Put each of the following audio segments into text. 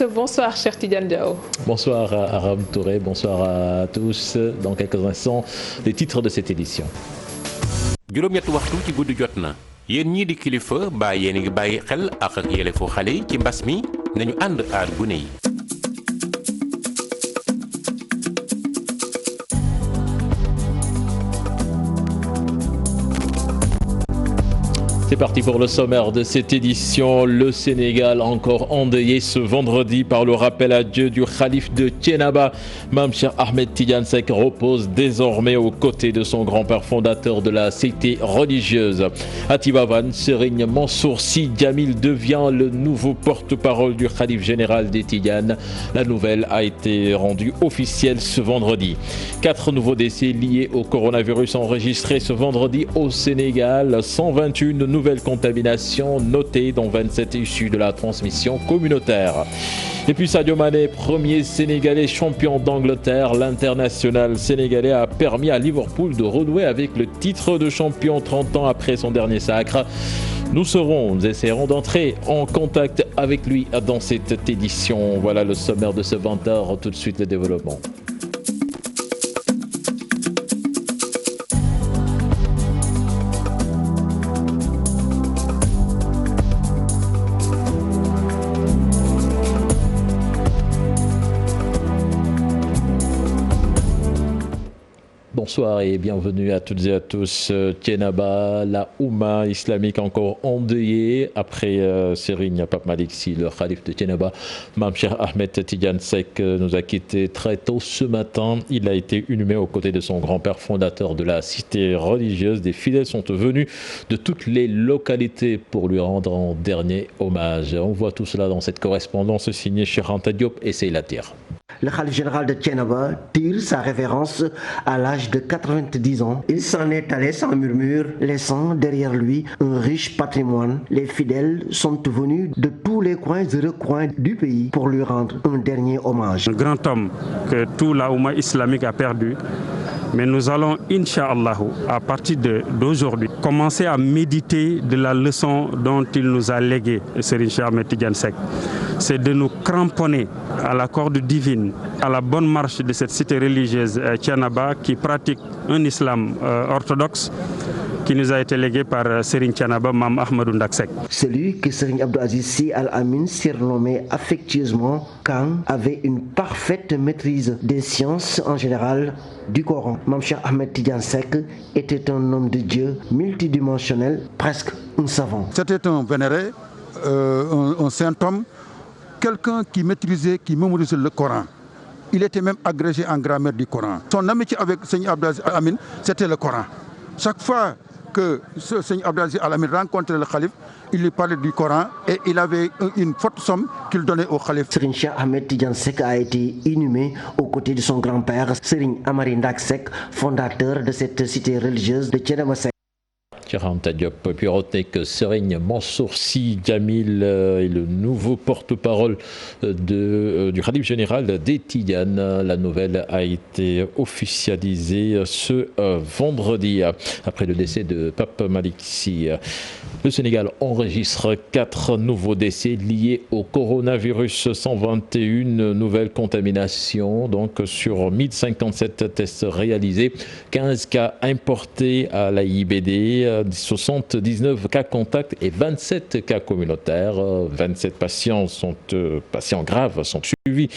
Bonsoir, cher Tidiane Diao. Bonsoir Aram Touré, bonsoir à tous. Dans quelques instants, les titres de cette édition. juróom-ñetti waxtu ci guddi jot na yéen ñii di kilifa ba yéen a ngi bàyyi xel ak yelleefu xale yi ci mbas mi nañu ànd aar gune yi. C'est parti pour le sommaire de cette édition. Le Sénégal encore endeuillé ce vendredi par le rappel à Dieu du khalife de Thiénaba. Mame Cheikh Ahmed Tidiane Seck repose désormais aux côtés de son grand-père fondateur de la cité religieuse. À Tivaouane, Serigne Mansour Sy Djamil devient le nouveau porte-parole du khalife général des Tidianes. La nouvelle a été rendue officielle ce vendredi. 4 nouveaux décès liés au coronavirus enregistrés ce vendredi au Sénégal. 121 nouvelles contaminations notées, dont 27 issues de la transmission communautaire. Et puis Sadio Mané, premier Sénégalais champion d'Angleterre, l'international sénégalais a permis à Liverpool de renouer avec le titre de champion 30 ans après son dernier sacre. Nous essaierons d'entrer en contact avec lui dans cette édition. Voilà le sommaire de ce 20h. Tout de suite le développement. Bonsoir et bienvenue à toutes et à tous. Thiénaba, la Oumma islamique encore endeuillée après Serigne Pape Malick Sy, le khalife de Thiénaba. Mame Cheikh Ahmed Tidiane Seck nous a quittés très tôt ce matin. Il a été inhumé aux côtés de son grand-père fondateur de la cité religieuse. Des fidèles sont venus de toutes les localités pour lui rendre un dernier hommage. On voit tout cela dans cette correspondance signée Cheikh Anta Diop et Seyla Tir. Le khalife général de Thiénaba tire sa révérence à l'âge de 90 ans. Il s'en est allé sans murmure, laissant derrière lui un riche patrimoine. Les fidèles sont venus de tous les coins et recoins du pays pour lui rendre un dernier hommage. Un grand homme que tout la Oumma islamique a perdu. Mais nous allons, Inch'Allah, à partir d'aujourd'hui, commencer à méditer de la leçon dont il nous a légué, Serigne Cheikh Ahmed Tidiane Seck. C'est de nous cramponner à la corde divine, à la bonne marche de cette cité religieuse Thiénaba qui pratique un islam orthodoxe qui nous a été légué par Serigne Thiénaba, Mame Ahmadou Ndak Seck. Celui que Serigne Abdou Aziz Sy Al Amine surnommé affectueusement Kang avait une parfaite maîtrise des sciences en général du Coran. Mame Cheikh Ahmed Tidiane Seck était un homme de Dieu multidimensionnel, presque un savant. C'était un vénéré, un saint homme, quelqu'un qui maîtrisait, qui mémorisait le Coran. Il était même agrégé en grammaire du Coran. Son amitié avec Serigne Abdou Aziz Al Amine, c'était le Coran. Chaque fois que Serigne Abdou Aziz Al Amine rencontrait le khalife, il lui parlait du Coran et il avait une forte somme qu'il donnait au khalife. Serigne Cheikh Ahmed Tidiane Seck a été inhumé aux côtés de son grand-père, Serigne Amary Ndak Seck, fondateur de cette cité religieuse de Thiénaba Seck. Puis retenez que Serigne Mansour Sy Djamil est le nouveau porte-parole du khalife général des Tidianes. La nouvelle a été officialisée ce vendredi après le décès de Pape Malick Sy. Le Sénégal enregistre 4 nouveaux décès liés au coronavirus, 121 nouvelles contaminations donc sur 1057 tests réalisés, 15 cas importés à l'AIBD, 79 cas contacts et 27 cas communautaires. 27 patients graves sont suivis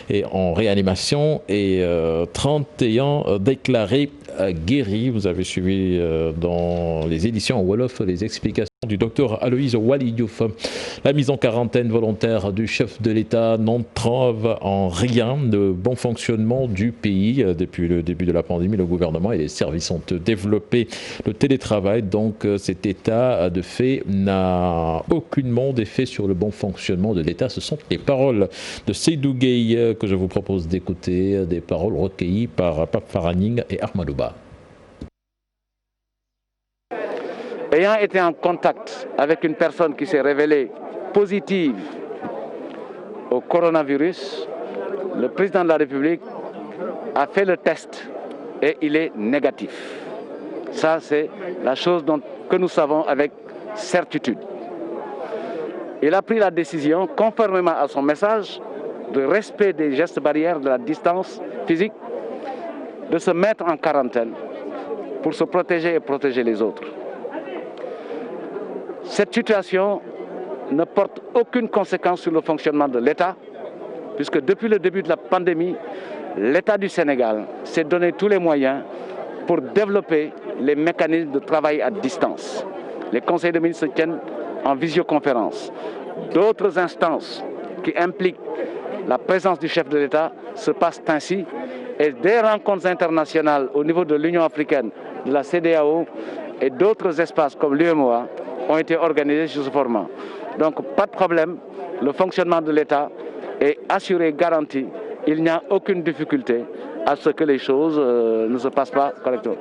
et en réanimation et 31 déclarés guéris. Vous avez suivi dans les éditions Wolof les explications du docteur Aloïse Waly Diouf. La mise en quarantaine volontaire du chef de l'État n'entrave en rien le bon fonctionnement du pays. Depuis le début de la pandémie, le gouvernement et les services ont développé le télétravail. Donc cet état de fait n'a aucunement d'effet sur le bon fonctionnement de l'État. Ce sont les paroles de Seydou Gueye que je vous propose d'écouter, des paroles recueillies par Pape Faraning et Ahmadou Ba. Ayant été en contact avec une personne qui s'est révélée positive au coronavirus, le président de la République a fait le test et il est négatif. Ça, c'est la chose que nous savons avec certitude. Il a pris la décision, conformément à son message, de respect des gestes barrières, de la distance physique, de se mettre en quarantaine pour se protéger et protéger les autres. Cette situation ne porte aucune conséquence sur le fonctionnement de l'État, puisque depuis le début de la pandémie, l'État du Sénégal s'est donné tous les moyens pour développer les mécanismes de travail à distance. Les conseils de ministres se tiennent en visioconférence. D'autres instances qui impliquent la présence du chef de l'État se passent ainsi, et des rencontres internationales au niveau de l'Union africaine, de la CEDEAO et d'autres espaces comme l'UEMOA ont été organisés sur ce format. Donc pas de problème, le fonctionnement de l'État est assuré, garanti. Il n'y a aucune difficulté à ce que les choses ne se passent pas correctement.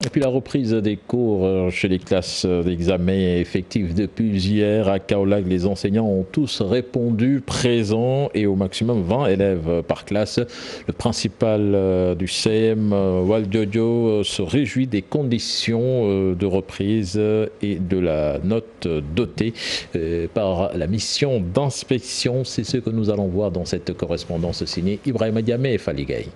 Et puis la reprise des cours chez les classes d'examen effectives depuis hier à Kaolack. Les enseignants ont tous répondu présents et au maximum 20 élèves par classe. Le principal du CM, Waldiodio, se réjouit des conditions de reprise et de la note dotée par la mission d'inspection. C'est ce que nous allons voir dans cette correspondance signée Ibrahima Diamé et Faligay.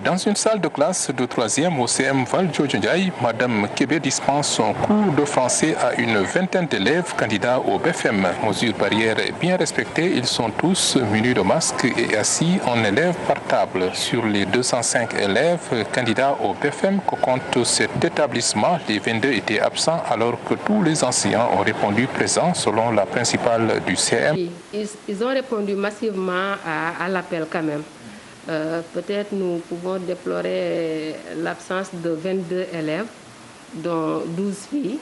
Dans une salle de classe de 3e au CM Valdiodio, Madame Kébé dispense son cours de français à une vingtaine d'élèves candidats au BFM. Mesure barrière bien respectée, ils sont tous munis de masques et assis en élève par table. Sur les 205 élèves candidats au BFM que compte cet établissement, les 22 étaient absents alors que tous les enseignants ont répondu présents selon la principale du CM. Ils ont répondu massivement à l'appel quand même. Peut-être nous pouvons déplorer l'absence de 22 élèves, dont 12 filles,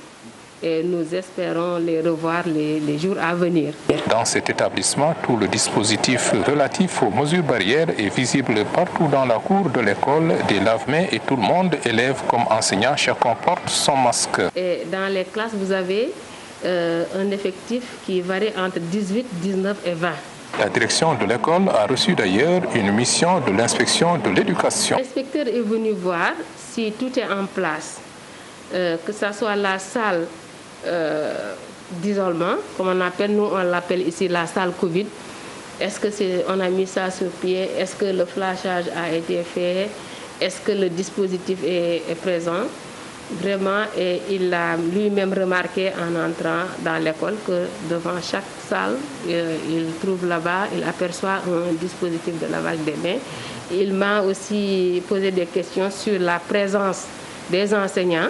et nous espérons les revoir les jours à venir. Dans cet établissement, tout le dispositif relatif aux mesures barrières est visible partout dans la cour de l'école, des lave-mains et tout le monde, élèves comme enseignants, chacun porte son masque. Et dans les classes, vous avez un effectif qui varie entre 18, 19 et 20. La direction de l'école a reçu d'ailleurs une mission de l'inspection de l'éducation. L'inspecteur est venu voir si tout est en place, que ce soit la salle d'isolement, comme on appelle, nous on l'appelle ici la salle Covid. Est-ce que on a mis ça sur pied? Est-ce que le flashage a été fait? Est-ce que le dispositif est présent? Vraiment, et il a lui-même remarqué en entrant dans l'école que devant chaque salle, il trouve là-bas, il aperçoit un dispositif de lavage des mains. Il m'a aussi posé des questions sur la présence des enseignants.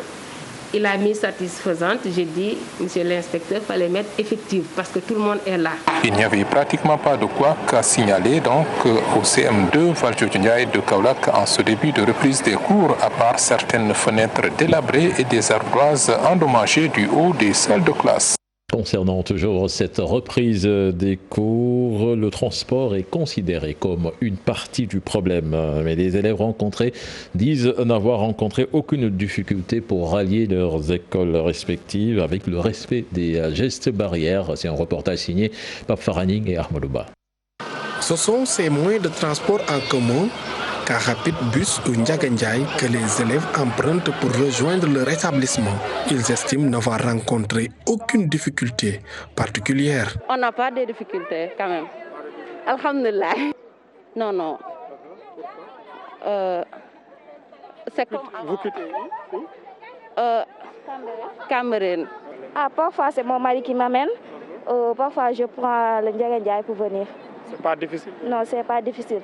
Il a mis satisfaisante. J'ai dit, monsieur l'inspecteur, il fallait mettre effectif parce que tout le monde est là. Il n'y avait pratiquement pas de quoi qu'à signaler donc au CM2 Valdiodio de Kaolack en ce début de reprise des cours, à part certaines fenêtres délabrées et des ardoises endommagées du haut des salles de classe. Concernant toujours cette reprise des cours, le transport est considéré comme une partie du problème. Mais les élèves rencontrés disent n'avoir rencontré aucune difficulté pour rallier leurs écoles respectives avec le respect des gestes barrières. C'est un reportage signé Pape Faraning et Ahmadouba. Ce sont ces moyens de transport en commun, car rapide bus ou Ndiagandiaï, que les élèves empruntent pour rejoindre leur établissement. Ils estiment n'avoir rencontré aucune difficulté particulière. On n'a pas de difficultés quand même. Alhamdulillah. Non. C'est comme Vous quittez Cameroun. Parfois c'est mon mari qui m'amène. Parfois je prends le Ndiagandiaï pour venir. C'est pas difficile? Non, c'est pas difficile.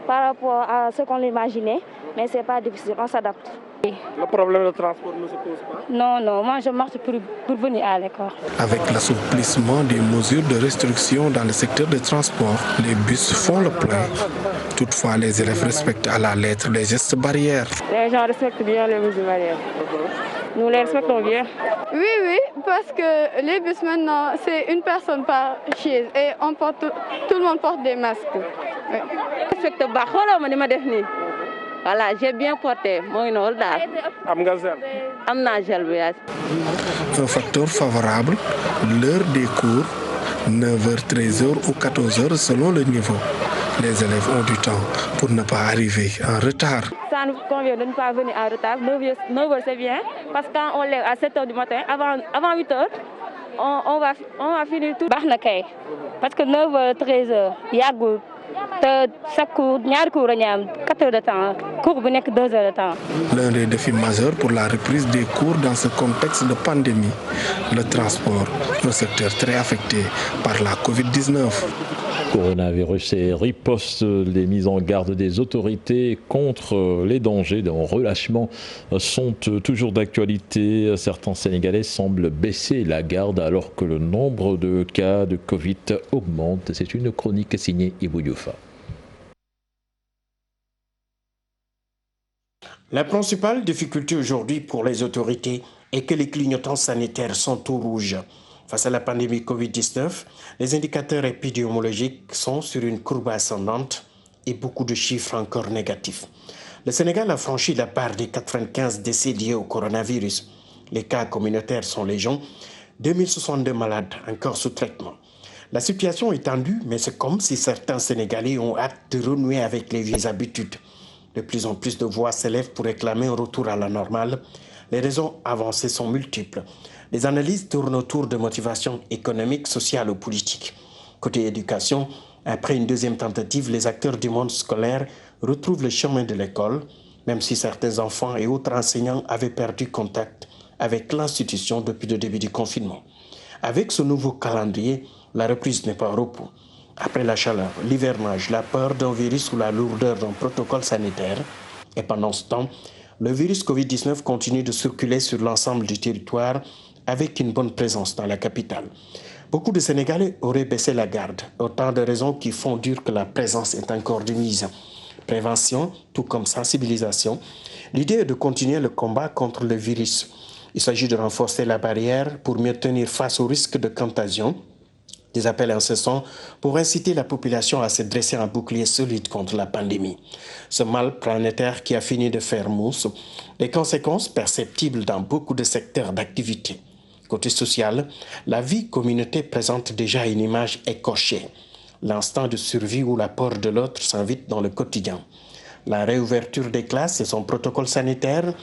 Par rapport à ce qu'on imaginait, mais c'est pas difficile, on s'adapte. Le problème de transport ne se pose pas? Non, moi je marche pour venir à l'école. Avec l'assouplissement des mesures de restriction dans le secteur des transports, les bus font le plein. Toutefois, les élèves respectent à la lettre les gestes barrières. Les gens respectent bien les mesures barrières. Nous les respectons bien. Oui, parce que les bus maintenant, c'est une personne par chaise et tout le monde porte des masques. Oui. Voilà, j'ai bien porté. Un facteur favorable, l'heure des cours, 9h, 13h ou 14h selon le niveau. Les élèves ont du temps pour ne pas arriver en retard. Ça nous convient de ne pas venir en retard. 9h c'est bien, parce que quand on lève à 7h du matin, avant 8h, on va finir tout. Parce que 9h, 13h, il y a chaque cours, 4 heures de temps, cours 2 heures de temps. L'un des défis majeurs pour la reprise des cours dans ce contexte de pandémie, le transport, un secteur très affecté par la Covid-19. Coronavirus et riposte, les mises en garde des autorités contre les dangers d'un relâchement sont toujours d'actualité. Certains Sénégalais semblent baisser la garde alors que le nombre de cas de Covid augmente. C'est une chronique signée Ibou Youfa. La principale difficulté aujourd'hui pour les autorités est que les clignotants sanitaires sont tout rouges. Face à la pandémie Covid-19, les indicateurs épidémiologiques sont sur une courbe ascendante et beaucoup de chiffres encore négatifs. Le Sénégal a franchi la barre des 95 décès liés au coronavirus. Les cas communautaires sont légion, 2062 malades encore sous traitement. La situation est tendue, mais c'est comme si certains Sénégalais ont hâte de renouer avec les vieilles habitudes. De plus en plus de voix s'élèvent pour réclamer un retour à la normale. Les raisons avancées sont multiples. Les analyses tournent autour de motivations économiques, sociales ou politiques. Côté éducation, après une deuxième tentative, les acteurs du monde scolaire retrouvent le chemin de l'école, même si certains enfants et autres enseignants avaient perdu contact avec l'institution depuis le début du confinement. Avec ce nouveau calendrier, la reprise n'est pas au repos. Après la chaleur, l'hivernage, la peur d'un virus ou la lourdeur d'un protocole sanitaire, et pendant ce temps, le virus Covid-19 continue de circuler sur l'ensemble du territoire avec une bonne présence dans la capitale. Beaucoup de Sénégalais auraient baissé la garde, autant de raisons qui font dire que la présence est encore de mise. Prévention, tout comme sensibilisation, l'idée est de continuer le combat contre le virus. Il s'agit de renforcer la barrière pour mieux tenir face au risque de contagion. Des appels incessants pour inciter la population à se dresser un bouclier solide contre la pandémie. Ce mal planétaire qui a fini de faire mousse, les conséquences perceptibles dans beaucoup de secteurs d'activité. Côté social, la vie communautaire présente déjà une image écorchée. L'instinct de survie ou la peur de l'autre s'invite dans le quotidien. La réouverture des classes et son protocole sanitaire,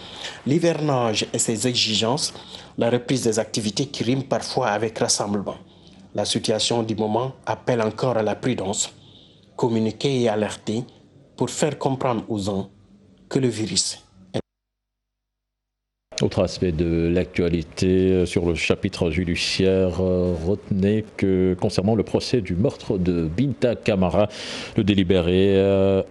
l'hivernage et ses exigences, la reprise des activités qui riment parfois avec rassemblement. La situation du moment appelle encore à la prudence, communiquer et alerter pour faire comprendre aux uns que le virus est... Autre aspect de l'actualité sur le chapitre judiciaire, retenez que concernant le procès du meurtre de Binta Camara, le délibéré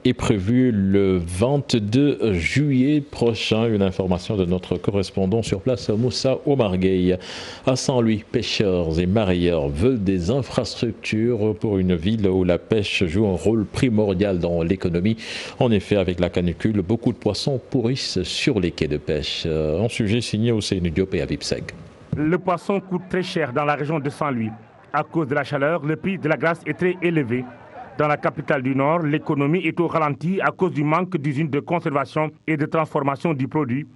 est prévu le 22 juillet prochain. Une information de notre correspondant sur place, Moussa Omar Gueye. À Saint-Louis, pêcheurs et mareyeurs veulent des infrastructures pour une ville où la pêche joue un rôle primordial dans l'économie. En effet, avec la canicule, beaucoup de poissons pourrissent sur les quais de pêche. Sujet signé Ousseynou Diop et Habib Seg. Le poisson coûte très cher dans la région de Saint-Louis. À cause de la chaleur, le prix de la glace est très élevé. Dans la capitale du Nord, l'économie est au ralenti à cause du manque d'usines de conservation et de transformation du produit.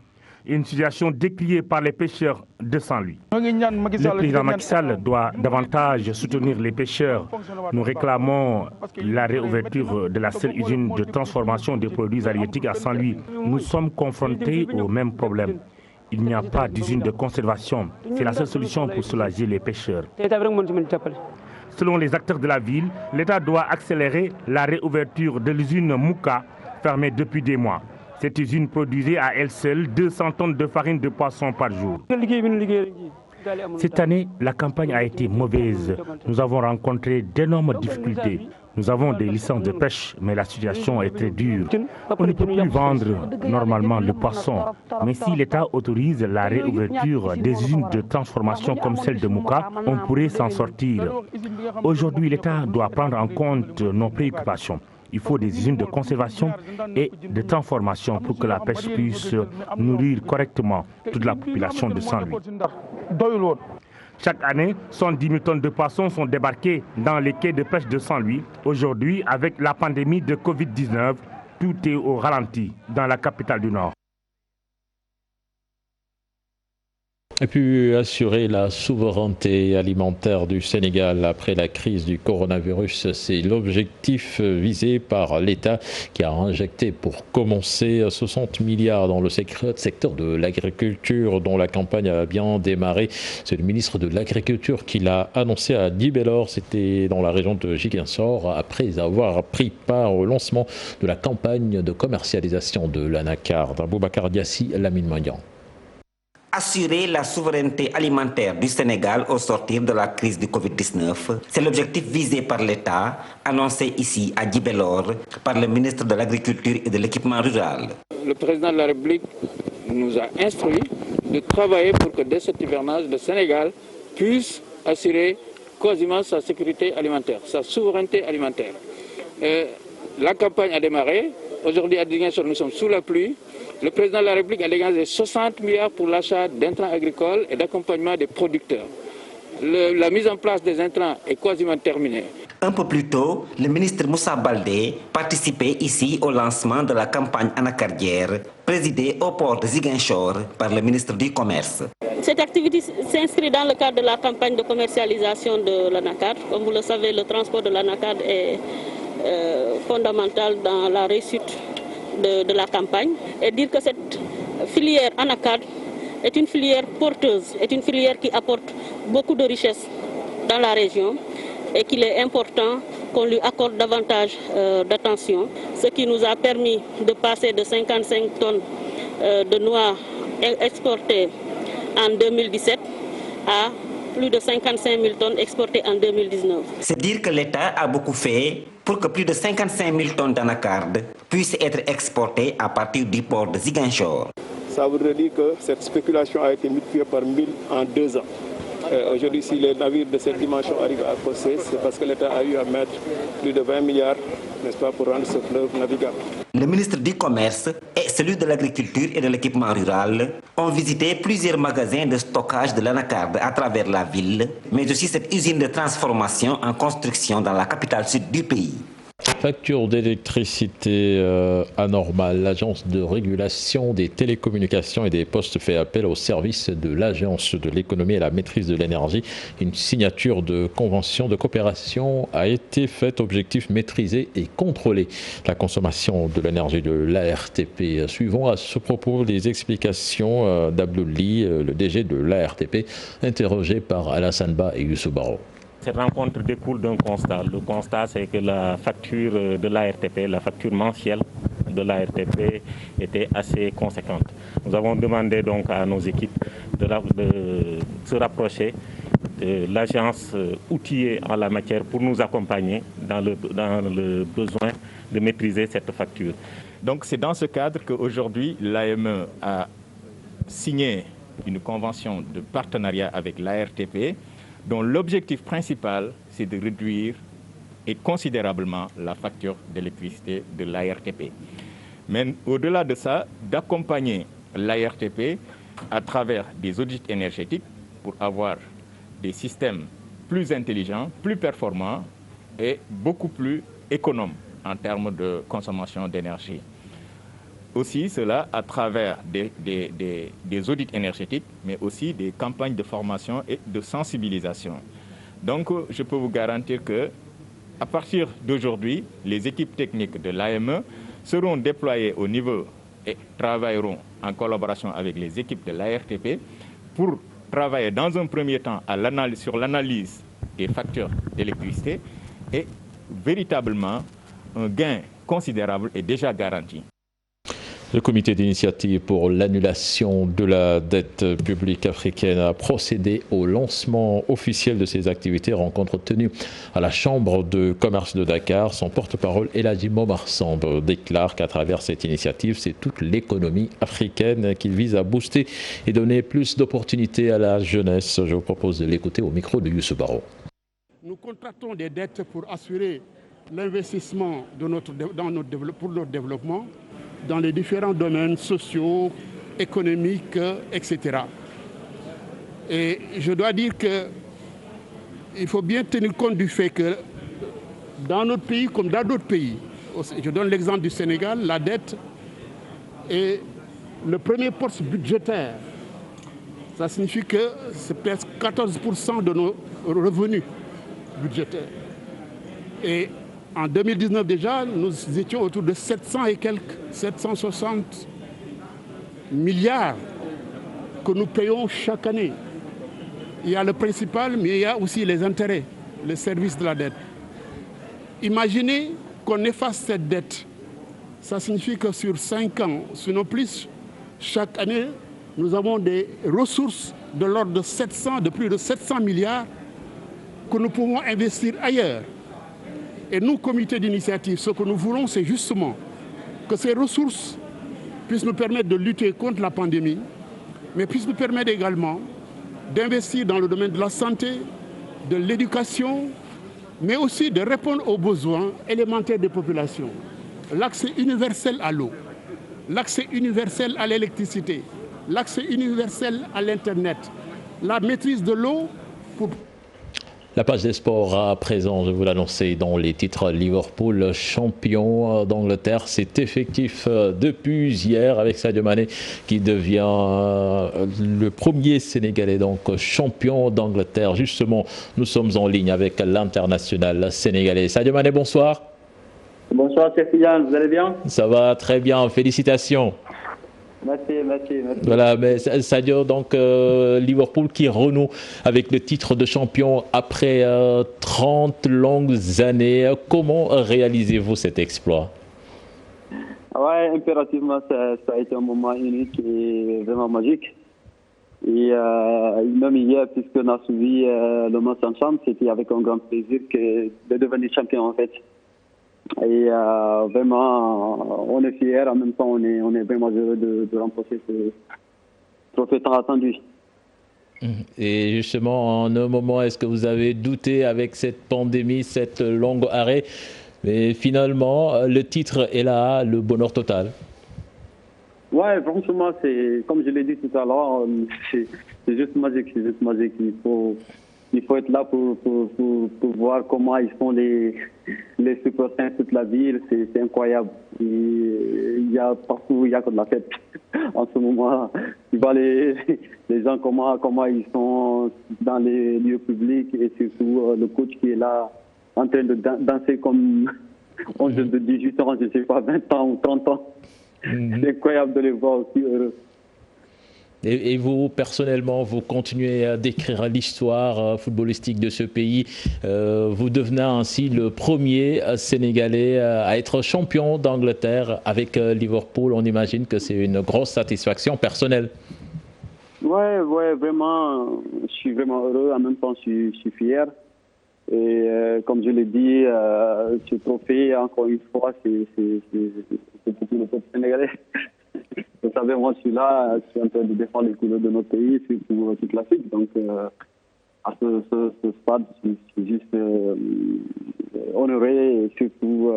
Une situation décriée par les pêcheurs de Saint-Louis. Le président Macky Sall doit davantage soutenir les pêcheurs. Nous réclamons la réouverture de la seule usine de transformation des produits halieutiques à Saint-Louis. Nous sommes confrontés au même problème. Il n'y a pas d'usine de conservation. C'est la seule solution pour soulager les pêcheurs. Selon les acteurs de la ville, l'État doit accélérer la réouverture de l'usine Mouka, fermée depuis des mois. Cette usine produisait à elle seule 200 tonnes de farine de poisson par jour. Cette année, la campagne a été mauvaise. Nous avons rencontré d'énormes difficultés. Nous avons des licences de pêche, mais la situation est très dure. On ne peut plus vendre normalement le poisson. Mais si l'État autorise la réouverture des usines de transformation comme celle de Mouka, on pourrait s'en sortir. Aujourd'hui, l'État doit prendre en compte nos préoccupations. Il faut des usines de conservation et de transformation pour que la pêche puisse nourrir correctement toute la population de Saint-Louis. Chaque année, 110 000 tonnes de poissons sont débarquées dans les quais de pêche de Saint-Louis. Aujourd'hui, avec la pandémie de Covid-19, tout est au ralenti dans la capitale du Nord. Et puis assurer la souveraineté alimentaire du Sénégal après la crise du coronavirus, c'est l'objectif visé par l'État qui a injecté pour commencer 60 milliards dans le secteur de l'agriculture dont la campagne a bien démarré. C'est le ministre de l'Agriculture qui l'a annoncé à Djibélor, c'était dans la région de Ziguinchor, après avoir pris part au lancement de la campagne de commercialisation de l'anacarde. Boubacar Diassi, Lamine Magnan. Assurer la souveraineté alimentaire du Sénégal au sortir de la crise du Covid-19, c'est l'objectif visé par l'État, annoncé ici à Djibélor par le ministre de l'Agriculture et de l'Équipement rural. Le président de la République nous a instruit de travailler pour que dès cet hivernage, le Sénégal puisse assurer quasiment sa sécurité alimentaire, sa souveraineté alimentaire. La campagne a démarré. Aujourd'hui, à Ziguinchor, nous sommes sous la pluie. Le président de la République a dégagé 60 milliards pour l'achat d'intrants agricoles et d'accompagnement des producteurs. La mise en place des intrants est quasiment terminée. Un peu plus tôt, le ministre Moussa Baldé participait ici au lancement de la campagne anacardière, présidée au port de Ziguinchor par le ministre du Commerce. Cette activité s'inscrit dans le cadre de la campagne de commercialisation de l'anacarde. Comme vous le savez, le transport de l'anacarde est fondamental dans la réussite de la campagne, et dire que cette filière anacarde est une filière porteuse, est une filière qui apporte beaucoup de richesses dans la région et qu'il est important qu'on lui accorde davantage d'attention, ce qui nous a permis de passer de 55 tonnes de noix exportées en 2017 à plus de 55 000 tonnes exportées en 2019. C'est dire que l'État a beaucoup fait pour que plus de 55 000 tonnes d'anacarde puissent être exportées à partir du port de Ziguinchor. Ça voudrait dire que cette spéculation a été multipliée par 1000 en 2 ans. Aujourd'hui, si les navires de cette dimension arrivent à Cossé, c'est parce que l'État a eu à mettre plus de 20 milliards, n'est-ce pas, pour rendre ce fleuve navigable. Le ministre du Commerce et celui de l'Agriculture et de l'Équipement rural ont visité plusieurs magasins de stockage de l'anacarde à travers la ville, mais aussi cette usine de transformation en construction dans la capitale sud du pays. Facture d'électricité anormale. L'agence de régulation des télécommunications et des postes fait appel au service de l'agence de l'économie et la maîtrise de l'énergie. Une signature de convention de coopération a été faite. Objectif maîtriser et contrôler la consommation de l'énergie de l'ARTP. Suivons à ce propos les explications d'Abdouli, le DG de l'ARTP, interrogé par Alassane Ba et Youssou Baro. Cette rencontre découle d'un constat. Le constat, c'est que la facture de l'ARTP, la facture mensuelle de l'ARTP était assez conséquente. Nous avons demandé donc à nos équipes de se rapprocher de l'agence outillée en la matière pour nous accompagner dans le besoin de maîtriser cette facture. Donc c'est dans ce cadre qu'aujourd'hui l'AME a signé une convention de partenariat avec l'ARTP dont l'objectif principal, c'est de réduire considérablement la facture d'électricité de l'ARTP. Mais au-delà de ça, d'accompagner l'ARTP à travers des audits énergétiques pour avoir des systèmes plus intelligents, plus performants et beaucoup plus économes en termes de consommation d'énergie. Aussi cela à travers des audits énergétiques, mais aussi des campagnes de formation et de sensibilisation. Donc je peux vous garantir que à partir d'aujourd'hui, les équipes techniques de l'AME seront déployées au niveau et travailleront en collaboration avec les équipes de l'ARTP pour travailler dans un premier temps sur l'analyse des factures d'électricité et véritablement un gain considérable est déjà garanti. Le comité d'initiative pour l'annulation de la dette publique africaine a procédé au lancement officiel de ses activités. Rencontre tenue à la Chambre de commerce de Dakar. Son porte-parole, Elhadji Momar Samb, déclare qu'à travers cette initiative, c'est toute l'économie africaine qu'il vise à booster et donner plus d'opportunités à la jeunesse. Je vous propose de l'écouter au micro de Youssou Baro. Nous contractons des dettes pour assurer l'investissement pour notre développement dans les différents domaines sociaux, économiques, etc. Et je dois dire qu'il faut bien tenir compte du fait que dans notre pays, comme dans d'autres pays, je donne l'exemple du Sénégal, la dette est le premier poste budgétaire Ça signifie que c'est presque 14% de nos revenus budgétaires. Et en 2019 déjà, nous étions autour de 700 et quelques, 760 milliards que nous payons chaque année. Il y a le principal, mais il y a aussi les intérêts, les services de la dette. Imaginez qu'on efface cette dette. Ça signifie que sur 5 ans, sinon plus, chaque année, nous avons des ressources de l'ordre de plus de 700 milliards que nous pouvons investir ailleurs. Et nous, comité d'initiative, ce que nous voulons, c'est justement que ces ressources puissent nous permettre de lutter contre la pandémie, mais puissent nous permettre également d'investir dans le domaine de la santé, de l'éducation, mais aussi de répondre aux besoins élémentaires des populations. L'accès universel à l'eau, l'accès universel à l'électricité, l'accès universel à l'Internet, la maîtrise de l'eau pour... La page des sports à présent, je vous l'annonçais dans les titres, Liverpool champion d'Angleterre. C'est effectif depuis hier avec Sadio Mané qui devient le premier Sénégalais donc champion d'Angleterre. Justement, nous sommes en ligne avec l'international sénégalais. Sadio Mané, bonsoir. Bonsoir Stéphane, vous allez bien? Ça va très bien, félicitations. Merci. Voilà, mais Sadio, donc Liverpool qui renoue avec le titre de champion après 30 longues années. Comment réalisez-vous cet exploit? Ouais, impérativement, ça a été un moment unique et vraiment magique. Et même hier, puisqu'on a suivi le match ensemble, c'était avec un grand plaisir de devenir champion en fait. Et vraiment, on est fiers, en même temps, on est vraiment heureux de remporter ce trophée tant attendu. Et justement, en un moment, est-ce que vous avez douté avec cette pandémie, cette longue arrêt? Mais finalement, le titre est là, le bonheur total. Ouais, franchement, c'est comme je l'ai dit tout à l'heure, c'est juste magique, Il faut être là pour voir comment ils font les supporters toute la ville. C'est incroyable. Il y a partout, il y a comme la fête en ce moment. Tu vois les gens comment ils sont dans les lieux publics et surtout le coach qui est là en train de danser comme on de 18 ans, je ne sais pas, 20 ans ou 30 ans. C'est incroyable de les voir aussi heureux. Et vous, personnellement, vous continuez à décrire l'histoire footballistique de ce pays. Vous devenez ainsi le premier Sénégalais à être champion d'Angleterre avec Liverpool. On imagine que c'est une grosse satisfaction personnelle. Ouais, vraiment, je suis vraiment heureux. En même temps, je suis fier. Et comme je l'ai dit, ce trophée, encore une fois, c'est pour tout le peuple sénégalais. Vous savez, moi, je suis là, je suis en train de défendre les couleurs de notre pays, surtout toute l'Afrique. Donc, à ce stade, je suis juste honoré et surtout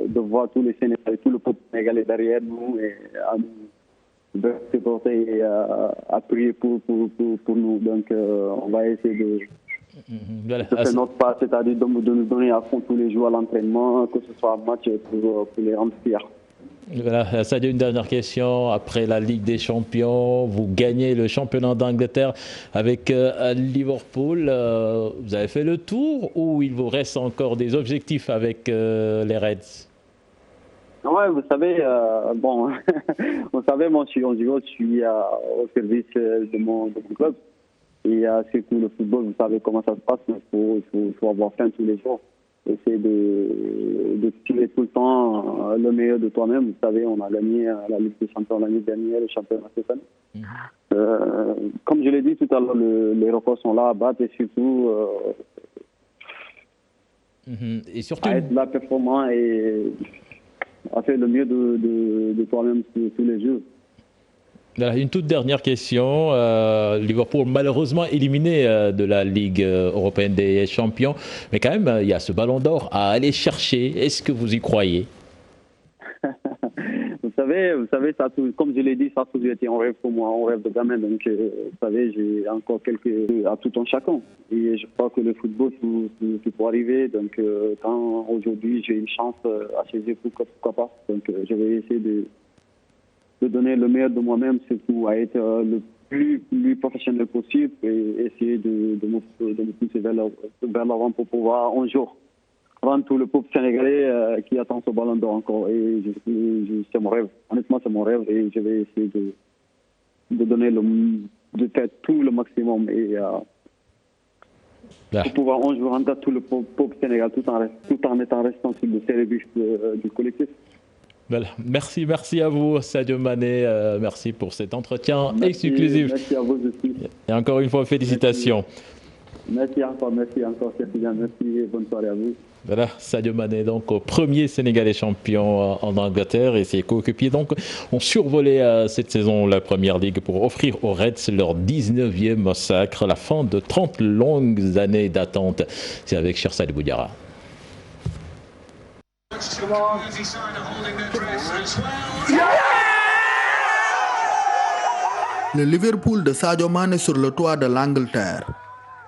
de voir tous les Sénégalais, tout le peuple sénégalais derrière nous et à nous supporter et à prier pour nous. Donc, on va essayer de faire notre part, c'est-à-dire de nous donner à fond tous les jours à l'entraînement, que ce soit un match pour les rendre fiers. Voilà, Sadio, une dernière question. Après la Ligue des Champions, vous gagnez le championnat d'Angleterre avec Liverpool. Vous avez fait le tour ou il vous reste encore des objectifs avec les Reds? Ouais, vous savez, vous savez, moi je suis au service de mon club. Et surtout le football, vous savez comment ça se passe, mais il faut avoir faim tous les jours. Essayer de tirer tout le temps le meilleur de toi-même. Vous savez, on a gagné la Ligue des Champions l'année dernière, le championnat cette année. Comme je l'ai dit tout à l'heure, les records sont là à battre et surtout, à être là performant et à faire le mieux de toi-même tous les jours. Une toute dernière question. Liverpool malheureusement éliminé de la Ligue européenne des champions, mais quand même il y a ce ballon d'or à aller chercher. Est-ce que vous y croyez? Vous savez, ça, comme je l'ai dit, ça a toujours été un rêve pour moi, un rêve de gamin. Donc, vous savez, j'ai encore quelques à tout en chacun. Et je crois que le football, tout peut arriver. Donc, quand aujourd'hui j'ai une chance à saisir, pourquoi pas. Donc, je vais essayer de donner le meilleur de moi-même, surtout à être plus professionnel possible et essayer de me pousser vers l'avant pour pouvoir un jour rendre tout le peuple sénégalais qui attend ce ballon d'or encore. Et c'est mon rêve. Honnêtement, c'est mon rêve et je vais essayer de donner de faire tout le maximum et pour pouvoir un jour rendre tout le peuple sénégalais tout en restant sur le service du collectif. Voilà. Merci à vous, Sadio Mané. Merci pour cet entretien exclusif. Merci à vous aussi. Et encore une fois, félicitations. Merci encore, merci, et bonne soirée à vous. Voilà, Sadio Mané, donc premier Sénégalais champion en Angleterre, et ses coéquipiers donc ont survolé cette saison la Première Ligue pour offrir aux Reds leur 19e sacre, la fin de 30 longues années d'attente. C'est avec Cheikh Sadibou Diarra. Le Liverpool de Sadio Mané sur le toit de l'Angleterre.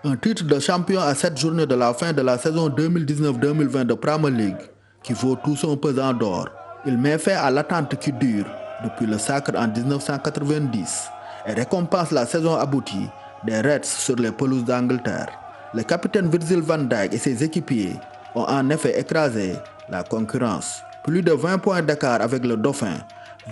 Un titre de champion à 7 journées de la fin de la saison 2019-2020 de Premier League qui vaut tout son pesant d'or. Il met fin à l'attente qui dure depuis le sacre en 1990 et récompense la saison aboutie des Reds sur les pelouses d'Angleterre. Le capitaine Virgil van Dijk et ses équipiers ont en effet écrasé la concurrence. Plus de 20 points d'écart avec le Dauphin,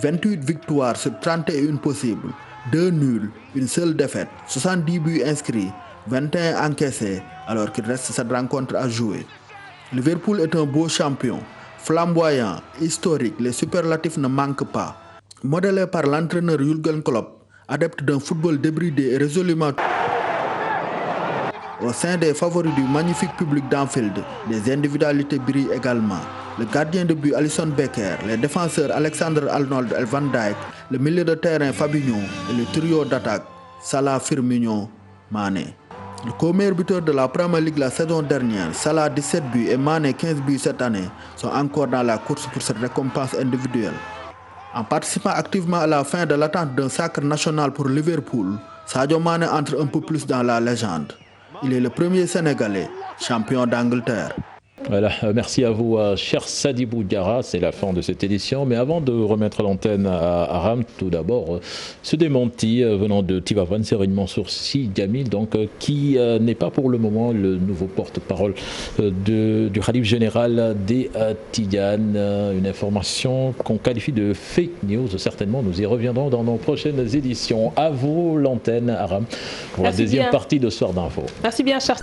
28 victoires sur 31 possibles, 2 nuls, une seule défaite, 70 buts inscrits, 21 encaissés alors qu'il reste cette rencontre à jouer. Liverpool est un beau champion, flamboyant, historique, les superlatifs ne manquent pas. Modélé par l'entraîneur Jürgen Klopp, adepte d'un football débridé et résolument au sein des favoris du magnifique public d'Anfield, des individualités brillent également. Le gardien de but Alisson Becker, les défenseurs Alexander-Arnold et Van Dijk, le milieu de terrain Fabinho et le trio d'attaque Salah, Firmino, Mané. Le co-meilleur buteur de la Premier League la saison dernière, Salah 17 buts et Mané 15 buts cette année, sont encore dans la course pour cette récompense individuelle. En participant activement à la fin de l'attente d'un sacre national pour Liverpool, Sadio Mané entre un peu plus dans la légende. Il est le premier Sénégalais champion d'Angleterre. Voilà, merci à vous, cher Sadibou Diarra. C'est la fin de cette édition. Mais avant de remettre l'antenne à Aram, tout d'abord, ce démenti venant de Tivaouane, Serigne Mansour Sy Djamil, donc, qui n'est pas pour le moment le nouveau porte-parole du khalife général des Tidianes. Une information qu'on qualifie de fake news. Certainement, nous y reviendrons dans nos prochaines éditions. À vous, l'antenne, Aram, pour la deuxième partie de Soir d'Info. Merci bien, cher